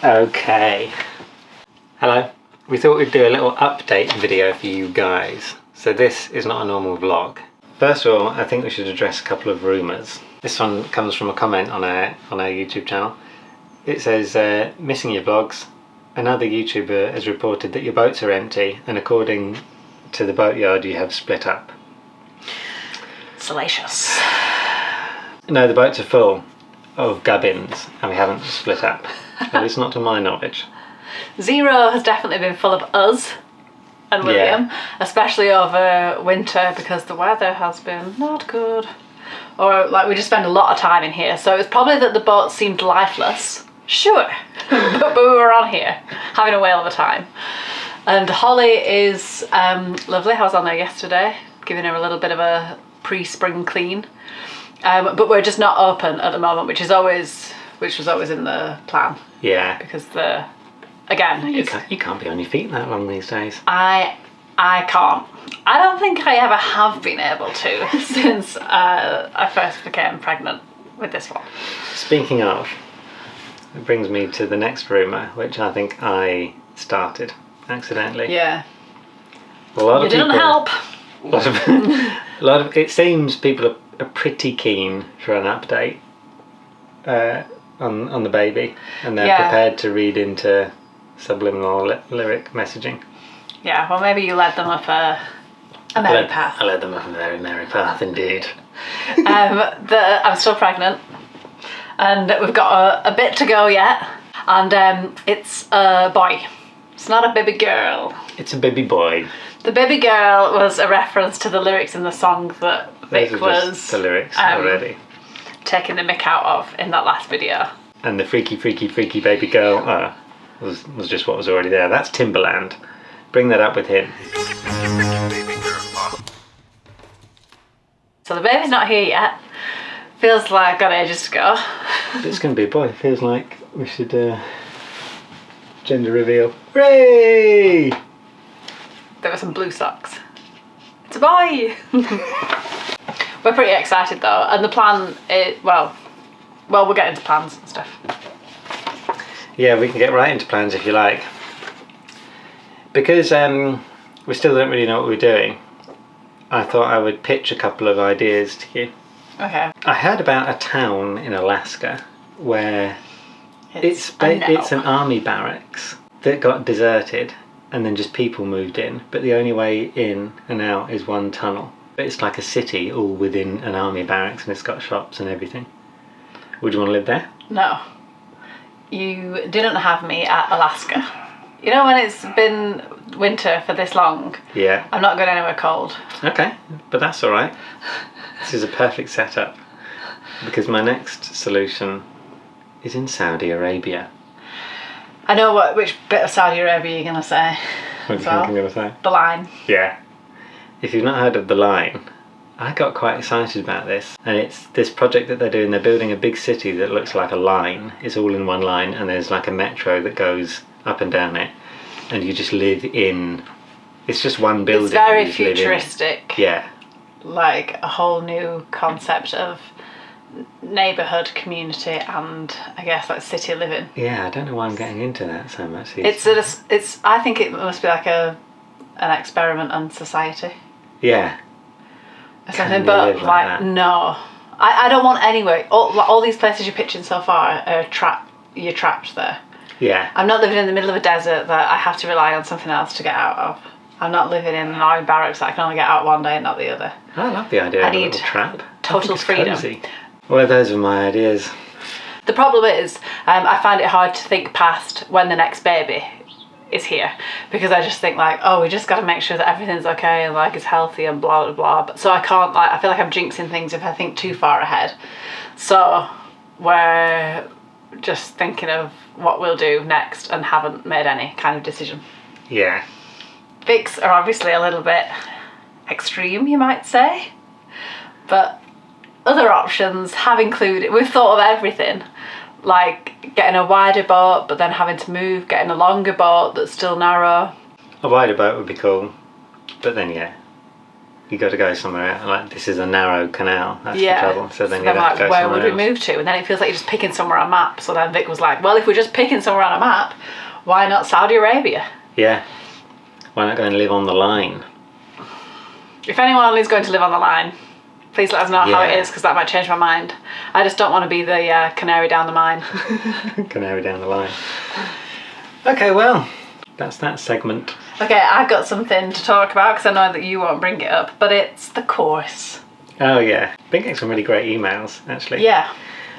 Okay. Hello. We thought we'd do a little update video for you guys. So this is not a normal vlog. First of all, I think we should address a couple of rumours. This one comes from a comment on our YouTube channel. It says, missing your vlogs. Another YouTuber has reported that your boats are empty and according to the boatyard you have split up. Salacious. No, the boats are full of gubbins and we haven't split up. At least not to my knowledge. Zero has definitely been full of us and William, especially over winter because the weather has been not good. Or like we just spend a lot of time in here, so it's probably that the boat seemed lifeless. Sure, but we were on here having a whale of a time. And Holly is lovely. I was on there yesterday, giving her a little bit of a pre-spring clean. But we're just not open at the moment, which was always in the plan. Yeah. Because again, you can't be on your feet that long these days. I can't. I don't think I ever have been able to since I first became pregnant with this one. Speaking of, it brings me to the next rumour, which I think I started accidentally. Yeah. A lot of didn't help. A lot of it seems people are pretty keen for an update on the baby, and they're prepared to read into subliminal lyric messaging. Yeah, well maybe you led them up a merry path. I led them up a very merry path indeed. I'm still pregnant and we've got a bit to go yet, and it's a boy. It's not a baby girl. It's a baby boy. The baby girl was a reference to the lyrics in the song that Vic was the lyrics already taking the mick out of in that last video. And the freaky baby girl was just what was already there. That's Timberland. Bring that up with him. So the baby's not here yet. Feels like I've got ages to go. It's going to be a boy. Feels like we should gender reveal. Hooray! There were some blue socks. It's a boy! We're pretty excited though, and the plan is, well, we'll get into plans and stuff. Yeah, we can get right into plans if you like. Because we still don't really know what we're doing, I thought I would pitch a couple of ideas to you. Okay. I heard about a town in Alaska where it's an army barracks that got deserted and then just people moved in, but the only way in and out is one tunnel. But it's like a city all within an army barracks and it's got shops and everything. Would you want to live there? No. You didn't have me at Alaska. You know when it's been winter for this long? Yeah. I'm not going anywhere cold. Okay, but that's alright. This is a perfect setup because my next solution is in Saudi Arabia. I know which bit of Saudi Arabia you're going to say. What do you think I'm going to say? The Line. Yeah. If you've not heard of The Line, I got quite excited about this. And it's this project that they're doing. They're building a big city that looks like a line. It's all in one line and there's like a metro that goes up and down it. And you just live in... It's just one building. It's very futuristic. Yeah. Like a whole new concept of neighbourhood, community, and I guess like city living. Yeah, I don't know why I'm getting into that so much. It's I think it must be like an experiment on society. Yeah. Or something, but like no, I don't want anyway. All these places you're pitching so far are you're trapped there. Yeah. I'm not living in the middle of a desert that I have to rely on something else to get out of. I'm not living in an army barracks that I can only get out one day and not the other. I love the idea of a little trap. Total freedom. Cozy. Well, those are my ideas. The problem is, I find it hard to think past when the next baby is here, because I just think like, oh, we just got to make sure that everything's okay and like it's healthy and blah blah blah. But so I can't, like, I feel like I'm jinxing things if I think too far ahead. So we're just thinking of what we'll do next and haven't made any kind of decision. Yeah. Vics are obviously a little bit extreme, you might say, but other options have included, we've thought of everything, like getting a wider boat but then having to move, getting a longer boat that's still narrow. A wider boat would be cool, but then yeah, you got to go somewhere else. Like, this is a narrow canal, that's the trouble. So then so you'd have to go where somewhere would we else. move to? And then it feels like you're just picking somewhere on a map. So then Vic was like, well, if we're just picking somewhere on a map, why not Saudi Arabia? Yeah. Why not go and live on the line? If anyone is going to live on the line, please let us know how it is, because that might change my mind. I just don't want to be the canary down the mine. Canary down the line. Okay, well, that's that segment. Okay, I've got something to talk about because I know that you won't bring it up, but it's the course. Oh yeah, been getting some really great emails actually. Yeah.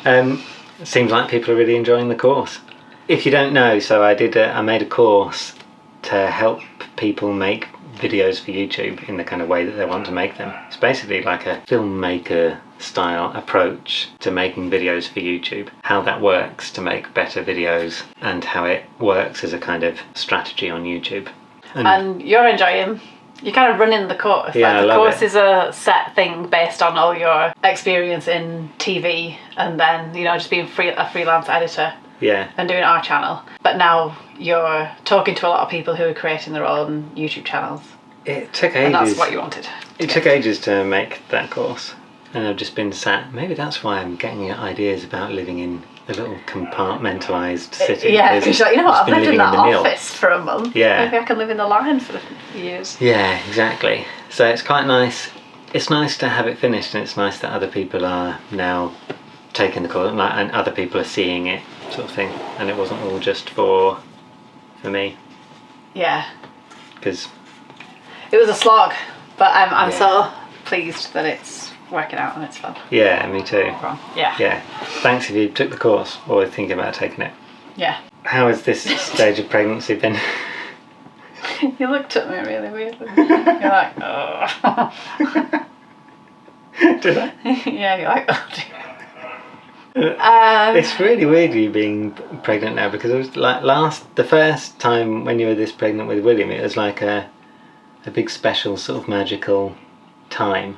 It seems like people are really enjoying the course. If you don't know, so I made a course to help people make videos for YouTube in the kind of way that they want to make them. It's basically like a filmmaker style approach to making videos for YouTube. How that works to make better videos and how it works as a kind of strategy on YouTube. And you're enjoying, you're kind of running the course. Yeah, like, the I love course it. is a set thing based on all your experience in TV and then, you know, just being a freelance editor. Yeah. And doing our channel. But now you're talking to a lot of people who are creating their own YouTube channels. It took ages. And that's what you wanted. It took ages to make that course. And I've just been sat, maybe that's why I'm getting ideas about living in a little compartmentalised city. Yeah, because you're like, you know what, I've lived in that the mill. office for a month. Yeah. Maybe I can live in the line for years. Yeah, exactly. So it's quite nice. It's nice to have it finished, and it's nice that other people are now taking the course, and other people are seeing it, sort of thing. And it wasn't all just for me. Yeah. Because it was a slog, but I'm so pleased that it's working out and it's fun. Yeah, me too. Yeah. Yeah. Thanks if you took the course or are thinking about taking it. Yeah. How has this stage of pregnancy been? You looked at me really weirdly. You're like, oh. Did I? Yeah, you're like, oh dear. It's really weird you being pregnant now, because it was like the first time when you were this pregnant with William, it was like a big special sort of magical time,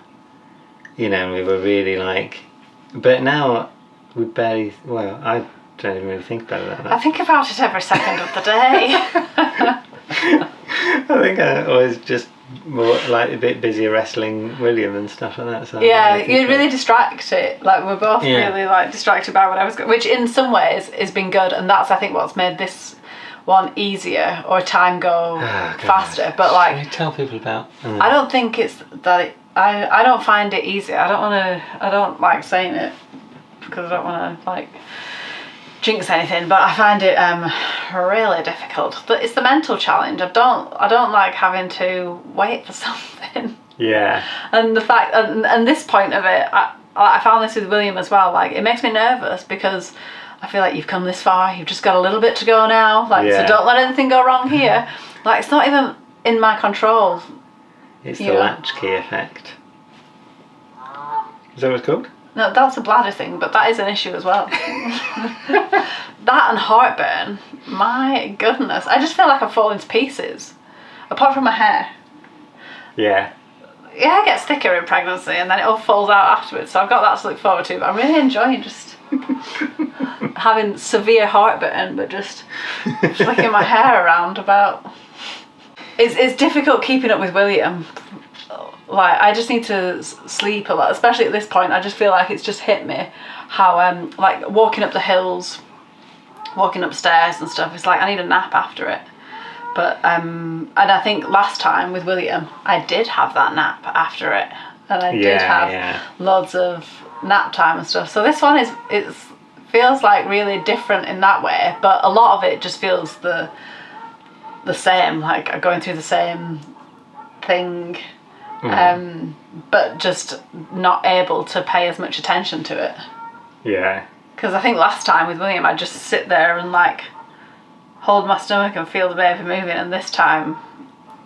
you know, we were really like, but now we barely, well, I don't even really think about it that much. I think about it every second of the day. I think I was just more like a bit busier wrestling William and stuff like that. So yeah, you're really distracted. Like, we're both really like distracted by what I was going, which in some ways has been good, and that's I think what's made this one easier, or time go faster. But like, should we tell people about? I don't think it's that. I don't find it easy. I don't like saying it because I don't want to like jinx anything, but I find it really difficult. But it's the mental challenge. I don't like having to wait for something. Yeah. And the fact, and this point of it, I found this with William as well. Like, it makes me nervous because I feel like you've come this far. You've just got a little bit to go now. Like, so don't let anything go wrong here. Like, it's not even in my control. It's the latchkey effect. Is that what it's called? No, that's a bladder thing, but that is an issue as well. That and heartburn, my goodness. I just feel like I'm falling to pieces. Apart from my hair. Yeah. Your hair gets thicker in pregnancy and then it all falls out afterwards, so I've got that to look forward to, but I'm really enjoying just having severe heartburn, but just flicking my hair around about. It's difficult keeping up with William. Like, I just need to sleep a lot, especially at this point. I just feel like it's just hit me how like walking up the hills, walking upstairs and stuff, it's like I need a nap after it. But and I think last time with William I did have that nap after it, and I did have loads of nap time and stuff. So this one it feels like really different in that way, but a lot of it just feels the same, like going through the same thing. But just not able to pay as much attention to it. Yeah. Because I think last time with William I'd just sit there and like hold my stomach and feel the baby moving, and this time,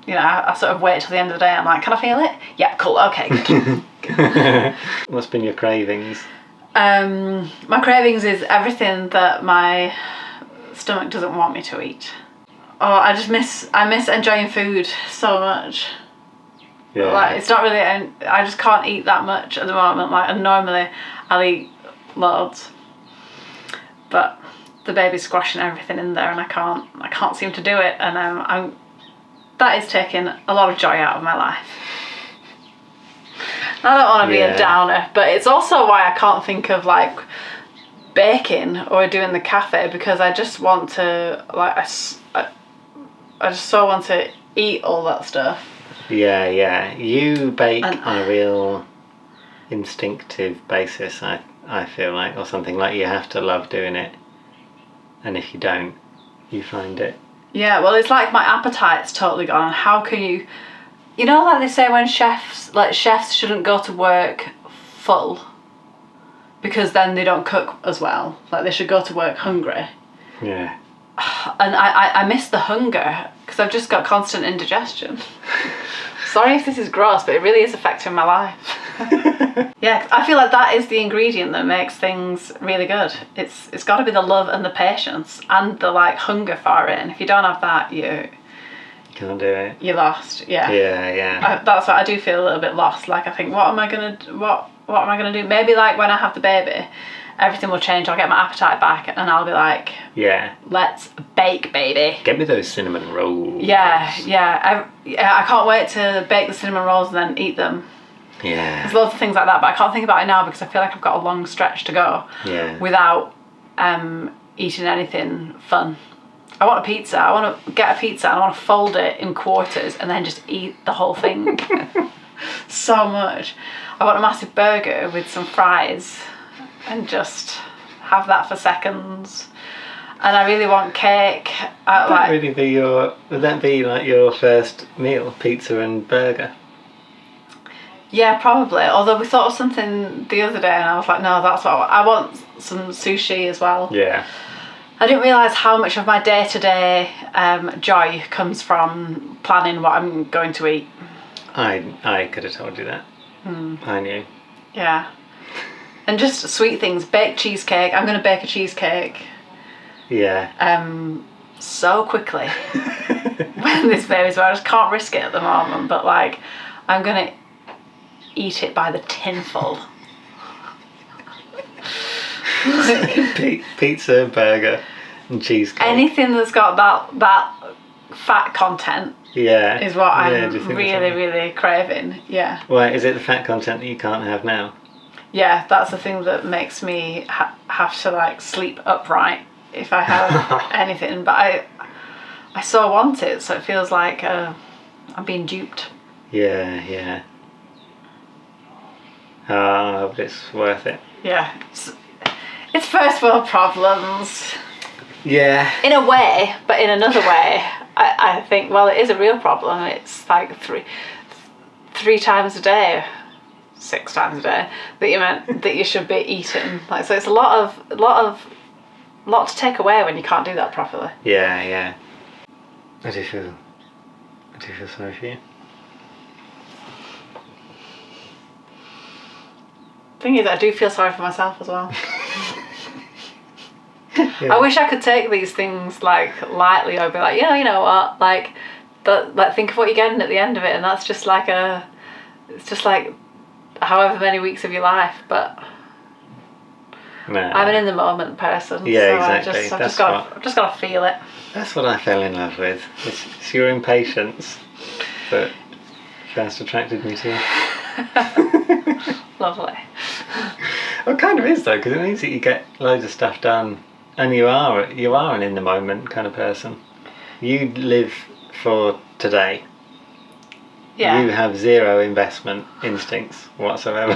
you know, I sort of wait till the end of the day. I'm like, can I feel it? Yeah, cool, okay, good. What's been your cravings? My cravings is everything that my stomach doesn't want me to eat. Oh, I miss enjoying food so much. Yeah. Like, it's not really, I just can't eat that much at the moment. Like, and normally I'll eat loads, but the baby's squashing everything in there, and I can't seem to do it, and that is taking a lot of joy out of my life. I don't want to be Yeah. a downer, but it's also why I can't think of like baking or doing the cafe, because I just want to like I just so want to eat all that stuff. Yeah. You bake on a real instinctive basis, I feel like, or something like you have to love doing it. And if you don't, you find it. Yeah, well, it's like my appetite's totally gone. How can you know, like they say when chefs shouldn't go to work full because then they don't cook as well. Like they should go to work hungry. Yeah. And I miss the hunger because I've just got constant indigestion. Sorry if this is gross, but it really is affecting my life. Yeah, I feel like that is the ingredient that makes things really good. It's got to be the love and the patience and the like hunger for it. And if you don't have that, you Can't do it. you're lost. Yeah. Yeah. That's what I do feel a little bit lost. Like I think, what am I gonna do? Maybe like when I have the baby, everything will change. I'll get my appetite back, and I'll be like, Yeah. let's bake, baby. Get me those cinnamon rolls. Yeah. I can't wait to bake the cinnamon rolls and then eat them. Yeah. There's loads of things like that, but I can't think about it now because I feel like I've got a long stretch to go Yeah. without eating anything fun. I want a pizza. I want to get a pizza and I want to fold it in quarters and then just eat the whole thing. So much. I want a massive burger with some fries and just have that for seconds. And I really want cake. Would that be like your first meal, pizza and burger? Yeah, probably. Although we thought of something the other day and I was like, no, that's what I want some sushi as well. Yeah. I didn't realise how much of my day-to-day joy comes from planning what I'm going to eat. I could have told you that. I knew. Yeah. And just sweet things. Baked cheesecake. I'm going to bake a cheesecake. Yeah. So quickly. When this baby's born. I just can't risk it at the moment. But like, I'm going to eat it by the tinful. Pizza, burger, and cheesecake. Anything that's got that fat content is what I'm really craving. Yeah. Well, is it the fat content that you can't have now? Yeah, that's the thing that makes me have to like sleep upright if I have anything. But I so want it, so it feels like I'm being duped. Yeah. But it's worth it. Yeah. It's first world problems. Yeah. In a way, but in another way, I think, well, it is a real problem. It's like three times a day, 6 times a day that you should be eating. Like, so it's a lot to take away when you can't do that properly. Yeah. I do feel sorry for you. Thing is, I do feel sorry for myself as well. Yeah. I wish I could take these things like lightly. I'd be like, yeah, you know what, like think of what you're getting at the end of it, and that's just like it's just like however many weeks of your life. But No. I'm an in the moment person. Yeah, so exactly. I've just got to feel it. That's what I fell in love with. It's your impatience that first attracted me to you. Lovely. Well, it kind of is though, because it means that you get loads of stuff done, and you are an in the moment kind of person. You live for today. Yeah. You have zero investment instincts whatsoever.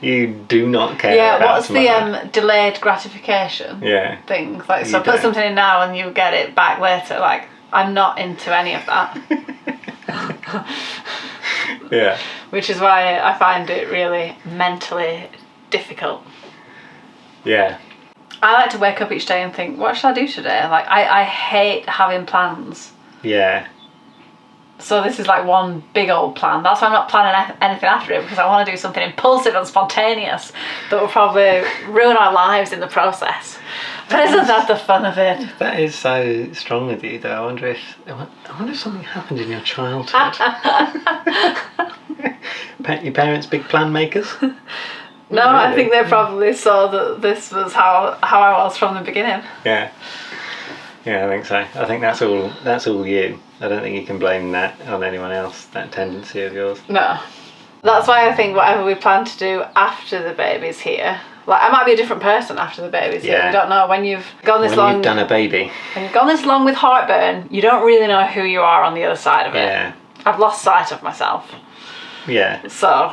you do not care. Yeah. about What's tomorrow. the delayed gratification? Yeah. Thing like, so You put don't. something in now and you get it back later. Like, I'm not into any of that. Yeah. Which is why I find it really mentally difficult. Yeah. I like to wake up each day and think, what should I do today? Like, I hate having plans. Yeah. So this is like one big old plan. That's why I'm not planning anything after it, because I want to do something impulsive and spontaneous that will probably ruin our lives in the process. But isn't that the fun of it? That is so strong with you, though. I wonder if something happened in your childhood. Your parents big plan makers? No, Not I really. think they probably saw that this was how I was from the beginning. Yeah. Yeah, I think so. I think that's all you. I don't think you can blame that on anyone else, that tendency of yours. No. That's why I think whatever we plan to do after the baby's here, like I might be a different person after the baby's here. We don't know. When you've gone this long, you've done a baby. When you've gone this long with heartburn, you don't really know who you are on the other side of it. Yeah. I've lost sight of myself. Yeah. So,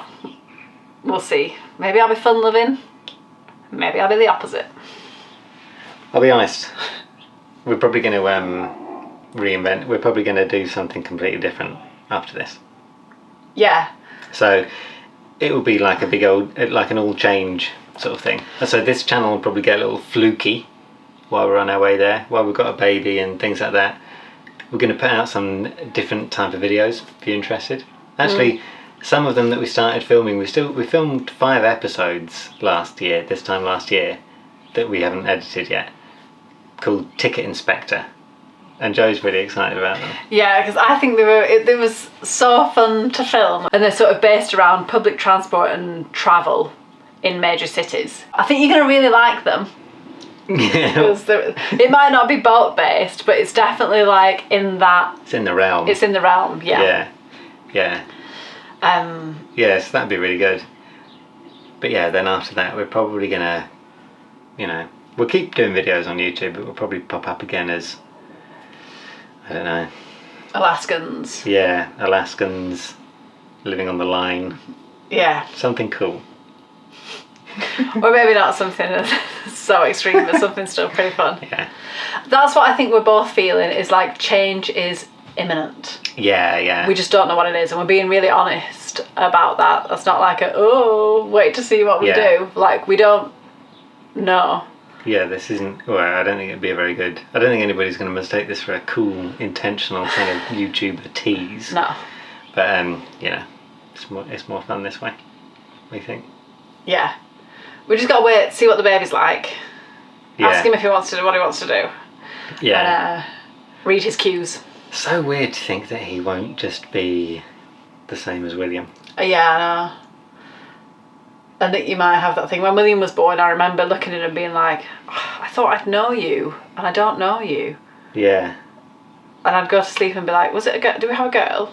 we'll see. Maybe I'll be fun loving. Maybe I'll be the opposite. I'll be honest. We're probably going to reinvent. We're probably going to do something completely different after this. Yeah. So it will be like a big old, like an all change sort of thing. And so this channel will probably get a little fluky while we're on our way there, while we've got a baby and things like that. We're going to put out some different type of videos if you're interested. Actually, some of them that we started filming, we filmed 5 episodes this time last year, that we haven't edited yet, called Ticket Inspector. And Joe's really excited about them. Yeah, because I think they was so fun to film. And they're sort of based around public transport and travel in major cities. I think you're going to really like them. Because it might not be boat based, but it's definitely like in that... It's in the realm. It's in the realm, yeah. Yeah. So that'd be really good. But yeah, then after that we're probably going to, we'll keep doing videos on YouTube, but we'll probably pop up again as... I don't know. Alaskans. Yeah, Alaskans living on the line. Yeah. Something cool. Or maybe not something so extreme, but something still pretty fun. Yeah. That's what I think we're both feeling, is like change is imminent. Yeah. We just don't know what it is, and we're being really honest about that. That's not like wait to see what we do. Like, we don't know. Yeah, this isn't... Well, I don't think it'd be a very good... I don't think anybody's going to mistake this for a cool, intentional kind of YouTuber tease. No. But, it's more fun this way, we think. Yeah. We just got to wait, see what the baby's like. Yeah. Ask him if he wants to do what he wants to do. Yeah. And read his cues. So weird to think that he won't just be the same as William. Yeah, I know. I think you might have that thing. When William was born, I remember looking at him and being like, I thought I'd know you, and I don't know you. Yeah. And I'd go to sleep and be like, was it a girl? Do we have a girl?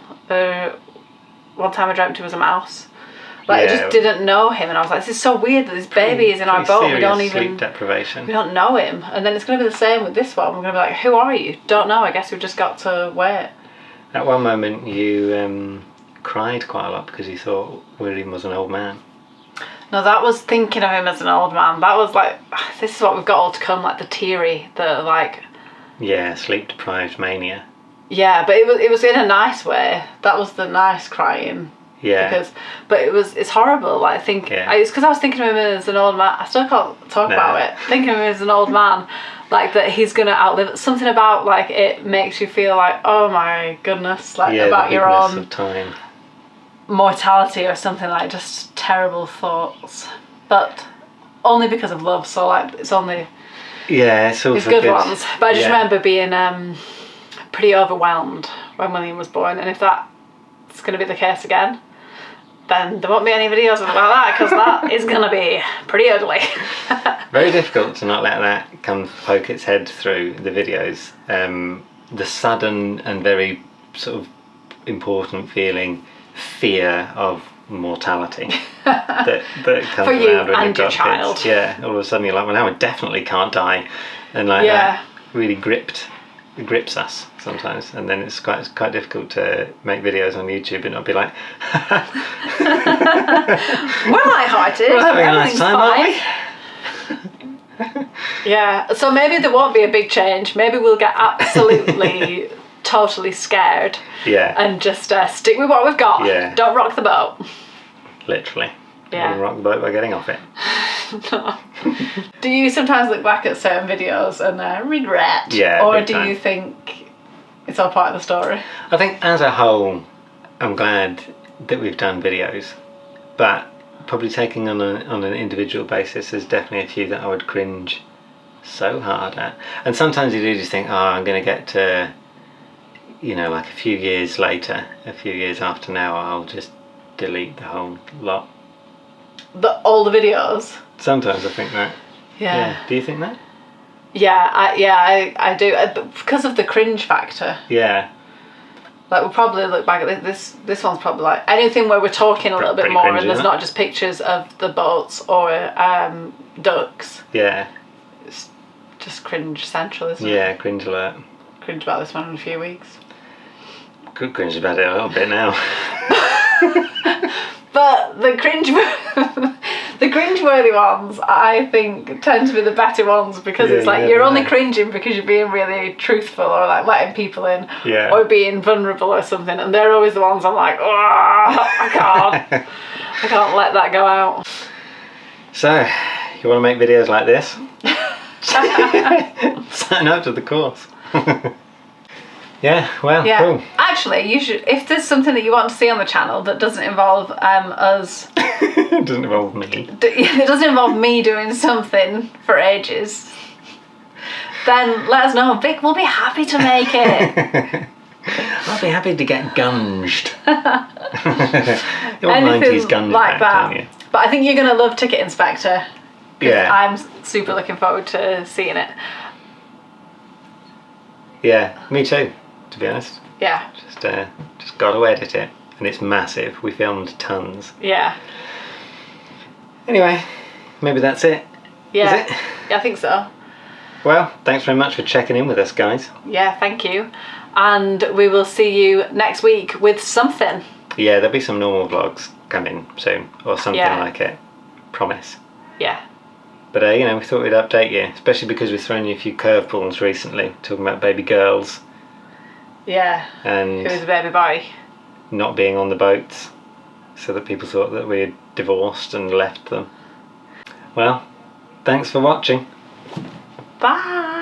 One time I dreamt it was a mouse. I just didn't know him, and I was like, this is so weird that this baby is in our boat. We don't even... sleep deprivation. We don't know him. And then it's going to be the same with this one. We're going to be like, who are you? Don't know. I guess we've just got to wait. At one moment you cried quite a lot because you thought William was an old man. No, that was thinking of him as an old man. That was like, this is what we've got all to come, like the teary, the like... Yeah, sleep deprived mania. Yeah, but it was in a nice way. That was the nice crying. Yeah. But it's horrible. Like, I think it's because I was thinking of him as an old man. I still can't talk about it. Thinking of him as an old man, like that he's gonna outlive it. Something about like it makes you feel like, oh my goodness, like about your own of time. Mortality or something, like just terrible thoughts. But only because of love. So like it's only it's good ones. But I just remember being pretty overwhelmed when William was born, and if that's going to be the case again, then there won't be any videos about that, because that is going to be pretty ugly. Very difficult to not let that come poke its head through the videos. The sudden and very sort of important fear of mortality that comes for you around when and you've your got child. Kids. Yeah, all of a sudden you're like, well, now I definitely can't die, and like that really grips us sometimes, and then it's quite difficult to make videos on YouTube and not be like, we're light-hearted, we're having a nice time, aren't we? Yeah, so maybe there won't be a big change. Maybe we'll get absolutely totally scared and just stick with what we've got. Don't rock the boat. Literally. Don't rock the boat by getting off it. No. Do you sometimes look back at certain videos and regret? Or do you think it's all part of the story? I think as a whole, I'm glad that we've done videos, but probably taking on an individual basis, there's definitely a few that I would cringe so hard at. And sometimes you do just think, I'm going to get to, like a few years later, a few years after now, I'll just delete the whole lot. All the videos? Sometimes I think that. Yeah. Do you think that? I do because of the cringe factor. Yeah. Like we'll probably look back at this one's probably like anything where we're talking a little bit more cringy, and there's not just pictures of the boats or ducks. Yeah. It's just cringe central, isn't it? Yeah, cringe alert. Cringe about this one in a few weeks. Good cringe about it a little bit now. But the cringeworthy ones, I think, tend to be the better ones because it's like you're only cringing because you're being really truthful or like letting people in or being vulnerable or something, and they're always the ones I'm like, oh, I can't let that go out. So, you want to make videos like this? Sign up to the course. Yeah, well, cool. Actually, you should. If there's something that you want to see on the channel that doesn't involve us, it doesn't involve me. It doesn't involve me doing something for ages. Then let us know. Vic will be happy to make it. I'll be happy to get gunged. You want Anything 90s gunge like back, that. don't you? But I think you're gonna love Ticket Inspector. Yeah. I'm super looking forward to seeing it. Yeah, me too. To be honest. Yeah. Just got to edit it, and it's massive. We filmed tons. Yeah. Anyway, maybe that's it. Yeah. Is it? Yeah, I think so. Well, thanks very much for checking in with us, guys. Yeah, thank you. And we will see you next week with something. Yeah, there'll be some normal vlogs coming soon, or something like it. Promise. Yeah. But we thought we'd update you, especially because we've thrown you a few curveballs recently, talking about baby girls. Yeah. And who was a baby boy. Not being on the boats, so that people thought that we had divorced and left them. Well, thanks for watching. Bye.